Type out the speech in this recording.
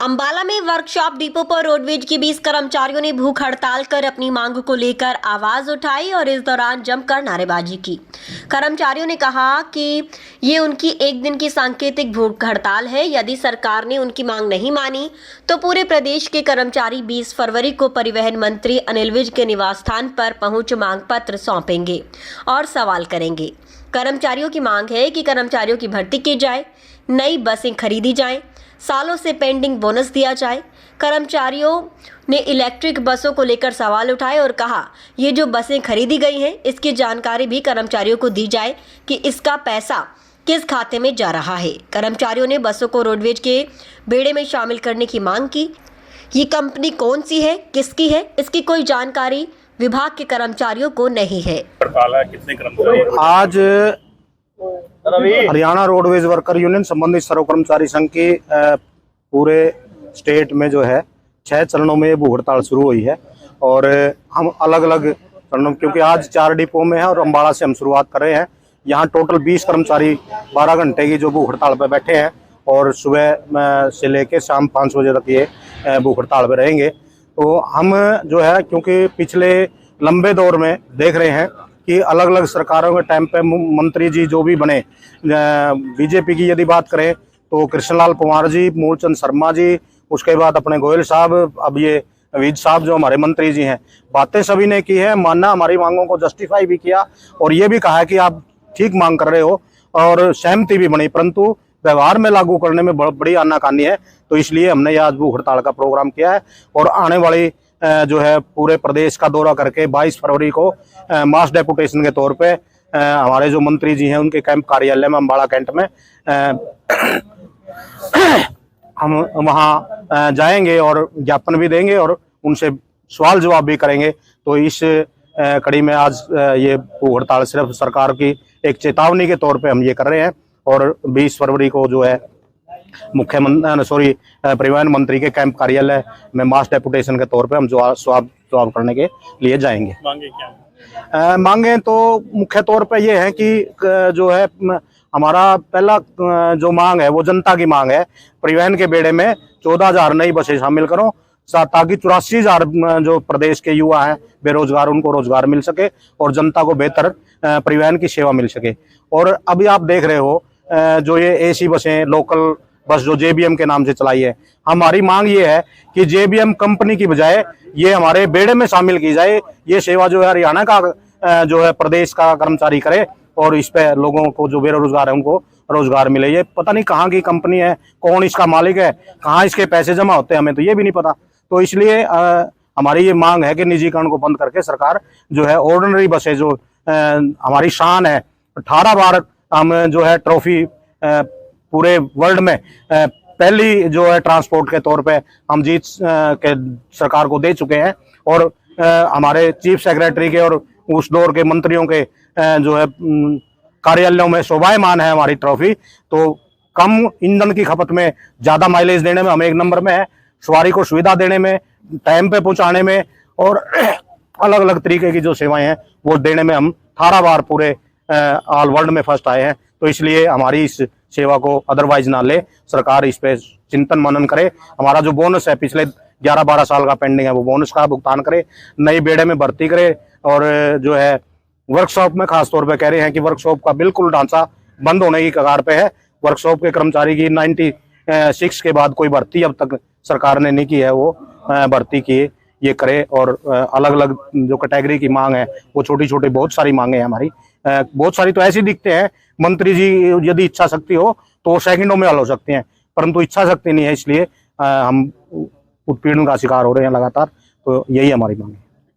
अंबाला में workshop depot पर roadways के 20 कर्मचारियों ने भूख हड़ताल कर अपनी मांग को लेकर आवाज उठाई और इस दौरान जमकर नारेबाजी की। कर्मचारियों ने कहा कि ये उनकी एक दिन की सांकेतिक भूख हड़ताल है। यदि सरकार ने उनकी मांग नहीं मानी तो पूरे प्रदेश के कर्मचारी 20 फरवरी को परिवहन मंत्री अनिल विज के निवास स्थान पर पहुंच मांग पत्र सौंपेंगे और सवाल करेंगे। कर्मचारियों की मांग है कि कर्मचारियों की भर्ती की जाए, नई बसें खरीदी जाएं, सालों से पेंडिंग बोनस दिया जाए। कर्मचारियों ने इलेक्ट्रिक बसों को लेकर सवाल उठाए और कहा ये जो बसें खरीदी गई हैं इसकी जानकारी भी कर्मचारियों को दी जाए कि इसका पैसा किस खाते में जा रहा है। कर्मचारियों ने बसों को रोडवेज के बेड़े में शामिल करने की मांग की। ये कंपनी कौन सी है, किसकी है, इसकी कोई जानकारी विभाग के कर्मचारियों को नहीं है। कितने कर्मचारी आज हरियाणा रोडवेज वर्कर यूनियन संबंधित सर्व कर्मचारी संघ की पूरे स्टेट में जो है 6 चरणों में भूख हड़ताल शुरू हुई है और हम अलग अलग चरणों, क्योंकि आज 4 डिपो में है और अम्बाड़ा से हम शुरुआत कर रहे हैं। यहाँ टोटल 20 कर्मचारी 12 घंटे की जो भूख हड़ताल पर बैठे हैं और सुबह से लेकर शाम 5 बजे तक ये भूख हड़ताल पर रहेंगे। तो हम जो है, क्योंकि पिछले लंबे दौर में देख रहे हैं कि अलग अलग सरकारों के टाइम पे मंत्री जी जो भी बने, बीजेपी की यदि बात करें तो कृष्णलाल पंवार जी, मूलचंद शर्मा जी, उसके बाद अपने गोयल साहब, अब ये विज साहब जो हमारे मंत्री जी हैं, बातें सभी ने की है, मानना हमारी मांगों को जस्टिफाई भी किया और ये भी कहा है कि आप ठीक मांग कर रहे हो और सहमति भी बनी, परंतु व्यवहार में लागू करने में बड़ी आनाकानी है। तो इसलिए हमने आज भूख हड़ताल का प्रोग्राम किया है और आने वाली जो है पूरे प्रदेश का दौरा करके 22 फरवरी को मास डेपुटेशन के तौर पे हमारे जो मंत्री जी हैं उनके कैंप कार्यालय में अम्बाड़ा कैंट में हम वहां जाएंगे और ज्ञापन भी देंगे और उनसे सवाल जवाब भी करेंगे। तो इस कड़ी में आज ये भूख हड़ताल सिर्फ सरकार की एक चेतावनी के तौर पे हम ये कर रहे हैं और 20 फरवरी को जो है परिवहन मंत्री के कैंप कार्यालय में मास डेपुटेशन के तौर पे हम जवाब करने के लिए जाएंगे। मांगे क्या? मांगे तो मुख्य तौर पे ये है कि जो है हमारा पहला जो मांग है वो जनता की मांग है। परिवहन के बेड़े में 14,000 नई बसें शामिल करो ताकि 84,000 जो प्रदेश के युवा हैं बेरोजगार, उनको रोजगार मिल सके और जनता को बेहतर परिवहन की सेवा मिल सके। और अभी आप देख रहे हो जो ये एसी बसें, लोकल बस जो जेबीएम के नाम से चलाई है, हमारी मांग ये है कि जेबीएम कंपनी की बजाय ये हमारे बेड़े में शामिल की जाए। ये सेवा जो है हरियाणा का जो है प्रदेश का कर्मचारी करे और इस पे लोगों को जो बेरोजगार है उनको रोजगार मिले। ये पता नहीं कहाँ की कंपनी है, कौन इसका मालिक है, कहाँ इसके पैसे जमा होते हैं, हमें तो ये भी नहीं पता। तो इसलिए हमारी ये मांग है कि निजीकरण को बंद करके सरकार जो है ऑर्डिनरी बसें जो हमारी शान है, 18 बार हम जो है ट्रॉफी पूरे वर्ल्ड में पहली जो है ट्रांसपोर्ट के तौर पे हम जीत के सरकार को दे चुके हैं और हमारे चीफ सेक्रेटरी के और उस दौर के मंत्रियों के जो है कार्यालयों में शोभायमान है हमारी ट्रॉफी। तो कम ईंधन की खपत में, ज्यादा माइलेज देने में हम 1 नंबर में है, सवारी को सुविधा देने में, टाइम पे पहुंचाने में और अलग अलग तरीके की जो सेवाएं हैं वो देने में हम 18 बार पूरे ऑल वर्ल्ड में फर्स्ट आए हैं। तो इसलिए हमारी इस सेवा को अदरवाइज ना ले, सरकार इस पे चिंतन मनन करे। हमारा जो बोनस है पिछले 11-12 साल का पेंडिंग है वो बोनस का भुगतान करे, नई बेड़े में भर्ती करे और जो है वर्कशॉप में खास तौर पे कह रहे हैं कि वर्कशॉप का बिल्कुल ढांचा बंद होने की कगार पे है। वर्कशॉप के कर्मचारी की 96 के बाद कोई भर्ती अब तक सरकार ने नहीं की है, वो भर्ती की ये करे। और अलग अलग जो कैटेगरी की मांग है वो छोटी छोटी बहुत सारी मांगे हैं हमारी, बहुत सारी तो ऐसी दिखते हैं मंत्री जी यदि इच्छा शक्ति हो तो सेकंडों में हल हो सकते हैं, परंतु इच्छा शक्ति नहीं है, इसलिए हम उत्पीड़न का शिकार हो रहे हैं लगातार। तो यही हमारी मांग है।